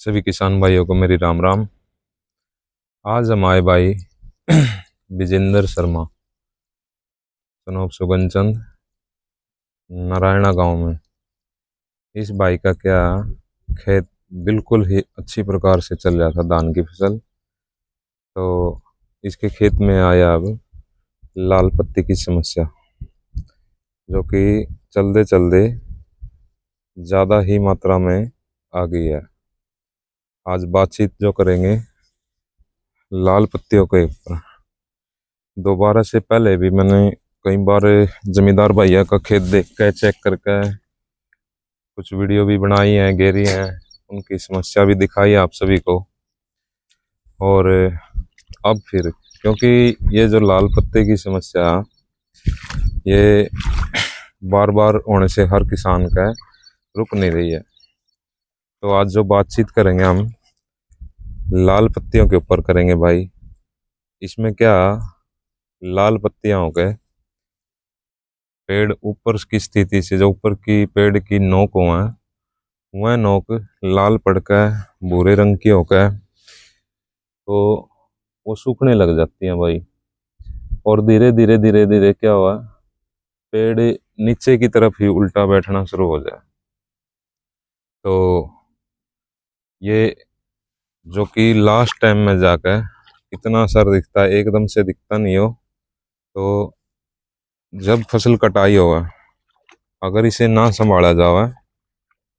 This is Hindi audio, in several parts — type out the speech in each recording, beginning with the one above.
सभी किसान भाइयों को मेरी राम राम। आज हम आए भाई विजेंद्र शर्मा सनोप सुगन चंद नारायणा गांव में। इस भाई का क्या खेत बिल्कुल ही अच्छी प्रकार से चल रहा था, धान की फसल। तो इसके खेत में आया अब लाल पत्ती की समस्या, जो कि चलते चलते ज़्यादा ही मात्रा में आ गई है। आज बातचीत जो करेंगे लाल पत्तियों के ऊपर। दोबारा से पहले भी मैंने कई बार जमींदार भैया का खेत देख कर चेक करके कुछ वीडियो भी बनाई है, गहरी है, उनकी समस्या भी दिखाई है आप सभी को। और अब फिर क्योंकि ये जो लाल पत्ते की समस्या ये बार बार होने से हर किसान का रुक नहीं रही है। तो आज जो बातचीत करेंगे हम लाल पत्तियों के ऊपर करेंगे भाई। इसमें क्या लाल पत्तियां हो गए, पेड़ ऊपर की स्थिति से जो ऊपर की पेड़ की नोक हो है वह नोक लाल पड़कर भूरे रंग की होकर तो वो सूखने लग जाती हैं भाई। और धीरे धीरे धीरे धीरे क्या हुआ, पेड़ नीचे की तरफ ही उल्टा बैठना शुरू हो जाए। तो ये जो कि लास्ट टाइम में जाकर इतना असर दिखता है, एकदम से दिखता नहीं हो। तो जब फसल कटाई होगा, अगर इसे ना संभाला जाए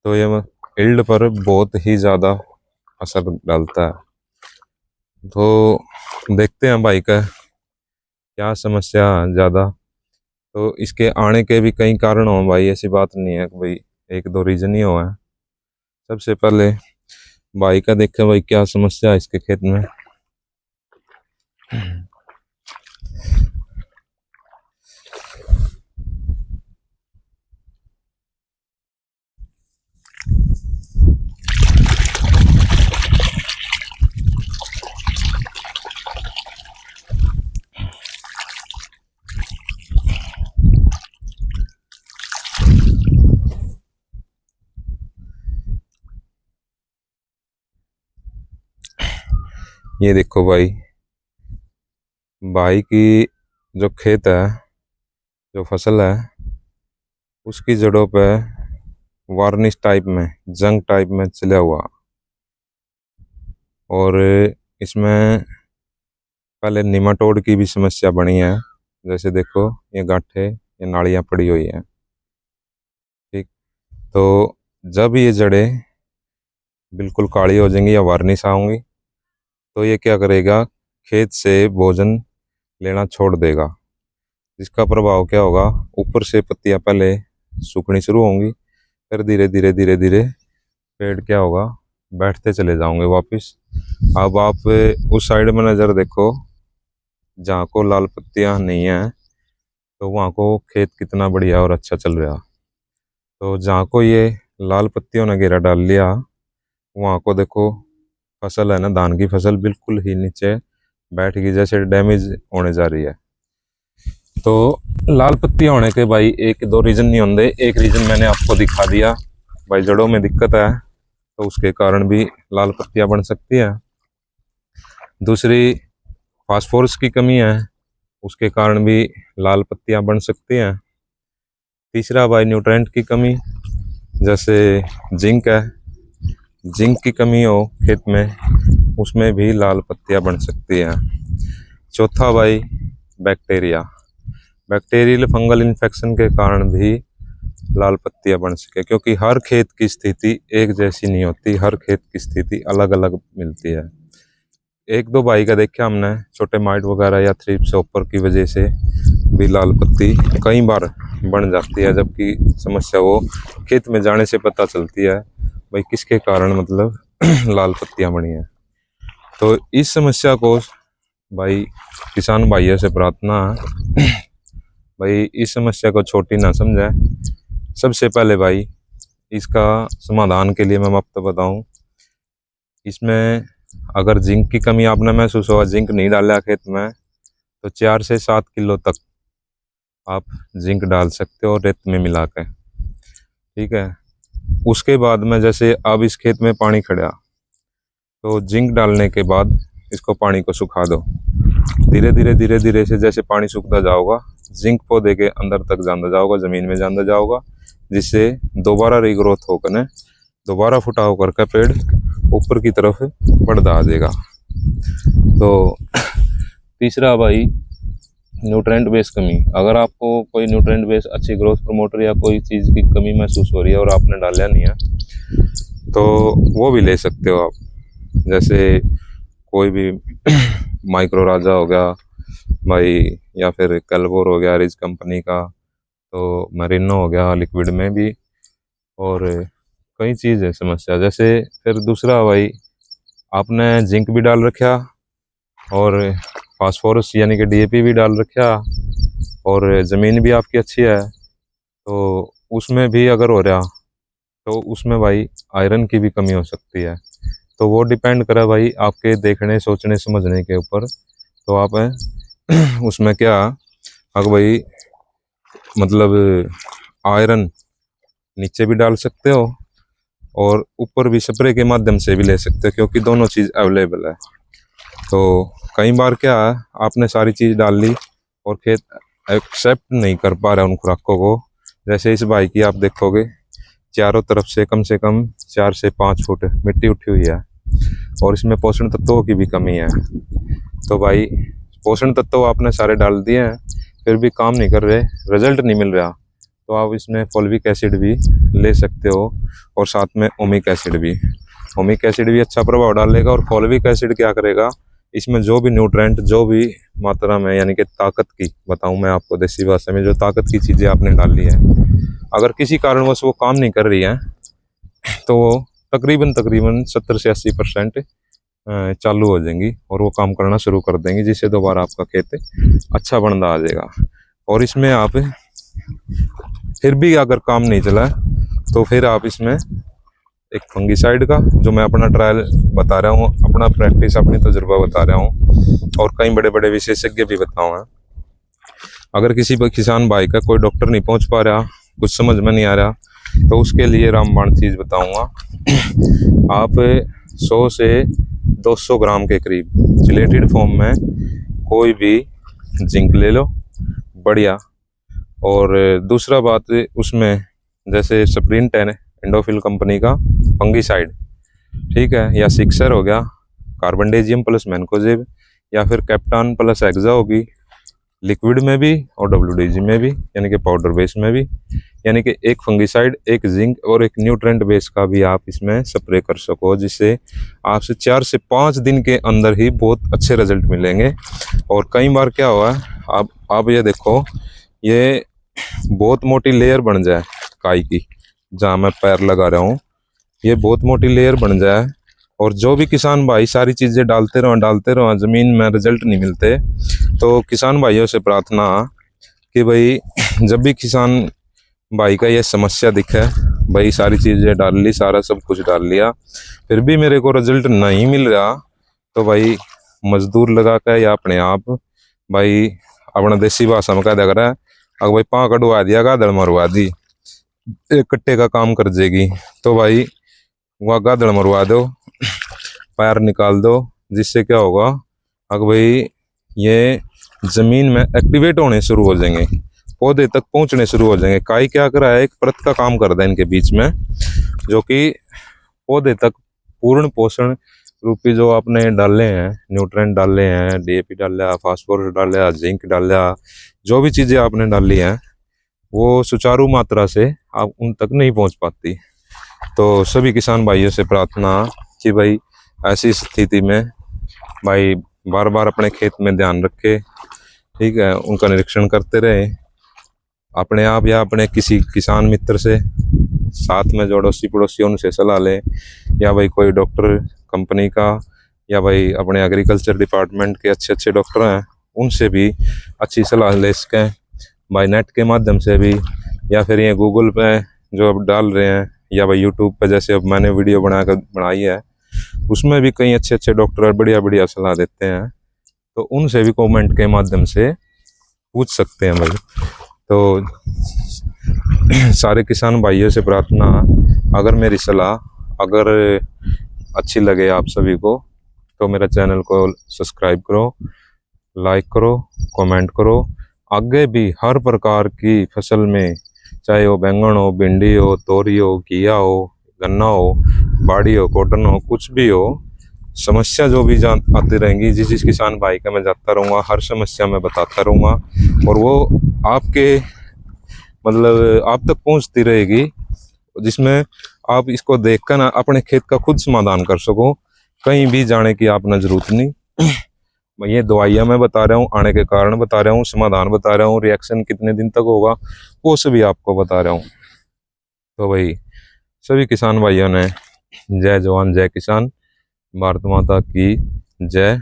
तो ये यील्ड पर बहुत ही ज़्यादा असर डालता है। तो देखते हैं भाई का क्या समस्या ज़्यादा। तो इसके आने के भी कई कारण हो भाई, ऐसी बात नहीं है कि भाई एक दो रीजन ही हो है। सबसे पहले भाई का देखें भाई क्या समस्या है इसके खेत में। ये देखो भाई, भाई की जो खेत है, जो फसल है, उसकी जड़ों पे वार्निश टाइप में, जंग टाइप में चला हुआ। और इसमें पहले निमाटोड की भी समस्या बनी है। जैसे देखो ये गांठें, ये नाड़ियाँ पड़ी हुई हैं। ठीक, तो जब ये जड़ें बिल्कुल काली हो जाएंगी या वार्निश आऊंगी तो ये क्या करेगा, खेत से भोजन लेना छोड़ देगा, जिसका प्रभाव क्या होगा, ऊपर से पत्तियां पहले सूखनी शुरू होंगी, फिर धीरे धीरे धीरे धीरे पेड़ क्या होगा, बैठते चले जाओगे वापस। अब आप उस साइड में नज़र देखो जहाँ को लाल पत्तियां नहीं है, तो वहाँ को खेत कितना बढ़िया और अच्छा चल रहा। तो जहाँ को ये लाल पत्तियों ने घेरा डाल लिया, वहाँ को देखो फसल है ना, धान की फसल बिल्कुल ही नीचे बैठ गई, जैसे डैमेज होने जा रही है। तो लाल पत्तियां होने के भाई एक दो रीजन नहीं होंगे, एक रीजन मैंने आपको दिखा दिया भाई, जड़ों में दिक्कत है तो उसके कारण भी लाल पत्तियां बन सकती है। दूसरी फास्फोरस की कमी है, उसके कारण भी लाल पत्तियां बन सकती हैं। तीसरा भाई न्यूट्रेंट की कमी, जैसे जिंक है, जिंक की कमी हो खेत में, उसमें भी लाल पत्तियां बन सकती हैं। चौथा भाई बैक्टीरिया, बैक्टीरियल फंगल इन्फेक्शन के कारण भी लाल पत्तियां बन सके, क्योंकि हर खेत की स्थिति एक जैसी नहीं होती, हर खेत की स्थिति अलग अलग मिलती है। एक दो भाई का देखा हमने छोटे माइट वगैरह या थ्रिप्स ऊपर की वजह से भी लाल पत्ती कई बार बन जाती है, जबकि समस्या वो खेत में जाने से पता चलती है भाई किसके कारण मतलब लाल पत्तियां बनी है। तो इस समस्या को भाई किसान भाइयों से प्रार्थना है भाई इस समस्या को छोटी ना समझे। सबसे पहले भाई इसका समाधान के लिए मैं आपको बताऊं, इसमें अगर जिंक की कमी आपने महसूस हुआ, जिंक नहीं डाला खेत में, तो 4 से 7 किलो तक आप जिंक डाल सकते हो रेत में मिला के। ठीक है, उसके बाद में जैसे अब इस खेत में पानी खड़ा, तो जिंक डालने के बाद इसको पानी को सुखा दो। धीरे धीरे से जैसे पानी सूखता जाओगा, जिंक पौधे के अंदर तक जाता जाओगा, ज़मीन में जाता जाओगा, जिससे दोबारा रीग्रोथ होकर न दोबारा फुटा होकर का पेड़ ऊपर की तरफ बढ़ता आ जाएगा। तो तीसरा भाई, न्यूट्रेंट बेस कमी। अगर आपको कोई न्यूट्रेंट बेस अच्छी ग्रोथ प्रमोटर या कोई चीज़ की कमी महसूस हो रही है और आपने डाला नहीं है, तो वो भी ले सकते हो आप। जैसे कोई भी माइक्रो राजा हो गया भाई, या फिर कैलबोर हो गया रिज कंपनी का, तो मरीनो हो गया लिक्विड में भी, और कई चीज़ है समस्या। जैसे फिर दूसरा भाई, आपने जिंक भी डाल रखा और फास्फोरस यानी कि डीएपी भी डाल रखा, और ज़मीन भी आपकी अच्छी है, तो उसमें भी अगर हो रहा तो उसमें भाई आयरन की भी कमी हो सकती है। तो वो डिपेंड करे भाई आपके देखने सोचने समझने के ऊपर। तो आप उसमें क्या, अगर भाई मतलब आयरन नीचे भी डाल सकते हो और ऊपर भी स्प्रे के माध्यम से भी ले सकते हो, क्योंकि दोनों चीज़ अवेलेबल है। तो कई बार क्या है, आपने सारी चीज़ डाल ली और खेत एक्सेप्ट नहीं कर पा रहा उन खुराकों को। जैसे इस भाई की आप देखोगे, चारों तरफ से कम 4 से 5 फुट मिट्टी उठी हुई है और इसमें पोषण तत्वों की भी कमी है। तो भाई पोषण तत्व आपने सारे डाल दिए हैं, फिर भी काम नहीं कर रहे, रिजल्ट नहीं मिल रहा, तो आप इसमें फोलिक एसिड भी ले सकते हो और साथ में ओमिक एसिड भी। ओमिक एसिड भी अच्छा प्रभाव डालेगा, और फोलिक एसिड क्या करेगा, इसमें जो भी न्यूट्रेंट जो भी मात्रा में, यानी कि ताकत की बताऊं मैं आपको देसी भाषा में, जो ताकत की चीज़ें आपने डाली है, अगर किसी कारणवश वो काम नहीं कर रही है, तो वो तकरीबन 70 से 80% चालू हो जाएंगी और वो काम करना शुरू कर देंगी, जिससे दोबारा आपका खेत अच्छा बनता आ जाएगा। और इसमें आप फिर भी अगर काम नहीं चला, तो फिर आप इसमें एक फंगीसाइड का, जो मैं अपना ट्रायल बता रहा हूँ, अपना प्रैक्टिस अपनी तजुर्बा बता रहा हूँ, और कई बड़े बड़े विशेषज्ञ भी बताऊँ। अगर किसी किसान भाई का कोई डॉक्टर नहीं पहुँच पा रहा, कुछ समझ में नहीं आ रहा, तो उसके लिए रामबाण चीज़ बताऊँगा। आप 100 से 200 ग्राम के करीब चिलेटेड फॉर्म में कोई भी जिंक ले लो, बढ़िया। और दूसरा बात, उसमें जैसे स्प्रिन 10 इंडोफिल कंपनी का फंगीसाइड, ठीक है, या सिक्सर हो गया, कार्बनडेजियम प्लस मैनकोजेब, या फिर कैप्टान प्लस एक्जा होगी, लिक्विड में भी और डब्ल्यूडीजी में भी, यानी कि पाउडर बेस में भी। यानी कि एक फंगीसाइड, एक जिंक और एक न्यूट्रेंट बेस का भी आप इसमें स्प्रे कर सको, जिससे आपसे 4 से 5 दिन के अंदर ही बहुत अच्छे रिजल्ट मिलेंगे। और कई बार क्या हुआ है, आप ये देखो, ये बहुत मोटी लेयर बन जाए काई की, जहाँ मैं पैर लगा रहा हूँ, ये बहुत मोटी लेयर बन जाए, और जो भी किसान भाई सारी चीज़ें डालते रहो, ज़मीन में रिजल्ट नहीं मिलते, तो किसान भाइयों से प्रार्थना कि भाई जब भी किसान भाई का ये समस्या दिखे, भाई सारी चीज़ें डाल ली, सारा सब कुछ डाल लिया, फिर भी मेरे को रिजल्ट नहीं मिल रहा, तो भाई मजदूर लगा कर या अपने आप भाई, अपना देसी भाषा में कह दिया करा, अगर भाई पाँव कटवा दिया, गादड़ मरवा दी, एक कट्टे का काम कर देगी, तो भाई वह गादड़ मरवा दो, पैर निकाल दो, जिससे क्या होगा, अगर भाई ये जमीन में एक्टिवेट होने शुरू हो जाएंगे, पौधे तक पहुंचने शुरू हो जाएंगे। काई क्या कर रहा है, एक परत का काम कर रहा है इनके बीच में, जो कि पौधे तक पूर्ण पोषण रूपी जो आपने डाले हैं, न्यूट्रेंट डाले हैं, डीएपी डाला, फास्फोरस डाला, जिंक डाला, जो भी चीज़ें आपने डाली हैं, वो सुचारू मात्रा से आप उन तक नहीं पहुंच पाती। तो सभी किसान भाइयों से प्रार्थना कि भाई ऐसी स्थिति में भाई बार बार अपने खेत में ध्यान रखे, ठीक है, उनका निरीक्षण करते रहे, अपने आप या अपने किसी किसान मित्र से साथ में जो अड़ोसी पड़ोसी उनसे सलाह लें, या भाई कोई डॉक्टर कंपनी का, या भाई अपने एग्रीकल्चर डिपार्टमेंट के अच्छे अच्छे डॉक्टर हैं, उनसे भी अच्छी सलाह ले सकें, भाई नेट के माध्यम से भी, या फिर ये गूगल पे जो अब डाल रहे हैं, या भाई यूट्यूब पे जैसे अब मैंने वीडियो बनाई है, उसमें भी कई अच्छे अच्छे डॉक्टर बढ़िया बढ़िया सलाह देते हैं, तो उनसे भी कमेंट के माध्यम से पूछ सकते हैं भाई। तो सारे किसान भाइयों से प्रार्थना, अगर मेरी सलाह अगर अच्छी लगे आप सभी को तो मेरा चैनल को सब्सक्राइब करो, लाइक करो, कमेंट करो। आगे भी हर प्रकार की फसल में, चाहे वो बैंगन हो, भिंडी हो, तोरी हो, घिया हो, गन्ना हो, बाड़ी हो, कॉटन हो, कुछ भी हो, समस्या जो भी आती रहेंगी, जिस किसान भाई का मैं जाता रहूँगा, हर समस्या मैं बताता रहूँगा और वो आपके मतलब आप तक पहुँचती रहेगी, जिसमें आप इसको देखकर ना अपने खेत का खुद समाधान कर सको, कहीं भी जाने की आप ना जरूरत नहीं। मैं ये दवाइयाँ मैं बता रहा हूँ, आने के कारण बता रहा हूँ, समाधान बता रहा हूँ, रिएक्शन कितने दिन तक होगा वो सभी आपको बता रहा हूँ। तो भाई सभी किसान भाइयों ने जय जवान जय किसान, भारत माता की जय।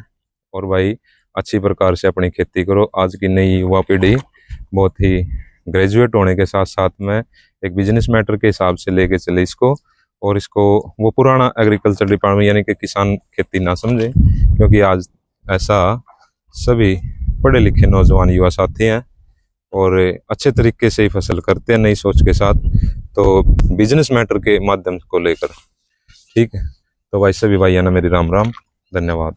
और भाई अच्छी प्रकार से अपनी खेती करो। आज की नई युवा पीढ़ी बहुत ही ग्रेजुएट होने के साथ साथ में एक बिजनेस मैटर के हिसाब से लेके चले इसको, और इसको वो पुराना एग्रीकल्चर डिपार्टमेंट यानी कि किसान खेती ना समझे, क्योंकि आज ऐसा सभी पढ़े लिखे नौजवान युवा साथी हैं और अच्छे तरीके से ही फसल करते हैं नई सोच के साथ, तो बिजनेस मैटर के माध्यम को लेकर। ठीक है, तो भाई सभी भाइयों ने मेरी राम राम, धन्यवाद।